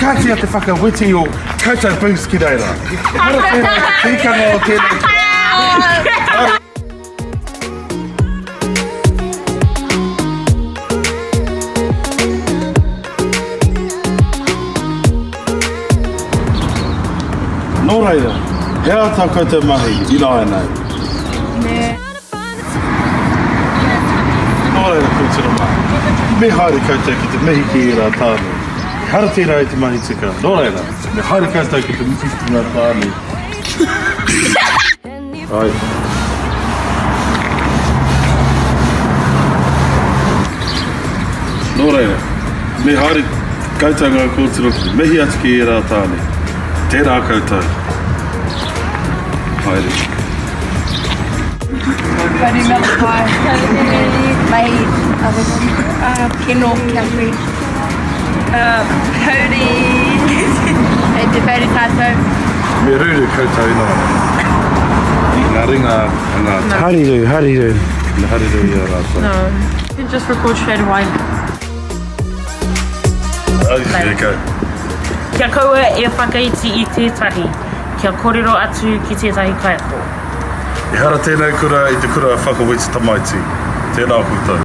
kātia te whakawiti o koutou booski reira. Hara tēnā tikanga o tēnei. Nō reira, hea tā koutou mahi, ina nei. Nō reira koutou mahi. Me haere koutou ki te mihi ki i rā tāne. Hara tērā i te mahi tika. Nō reira, me haere koutou ki te mihi ki rā tāne. Ai. Nō reira, me haere koutou ngā kōtiro ki te mihi atu ki i rā tāne. Tērā koutou. Haere. Buddy Malachi, May, Keno, Caffrey, Cody, and Te Peri Tato. Me ruru koutou ina. I ngā ringa, ngā Hariru. ngā hariru i a rātou. No, you just record straight away. Ai, there you go. Kia kaua e whakaiti I tētahi, kia kōrero atu ki tētahi kaiako. I hara tēnei kura I te kura whakawiti tamaiti. Tēnā koutou.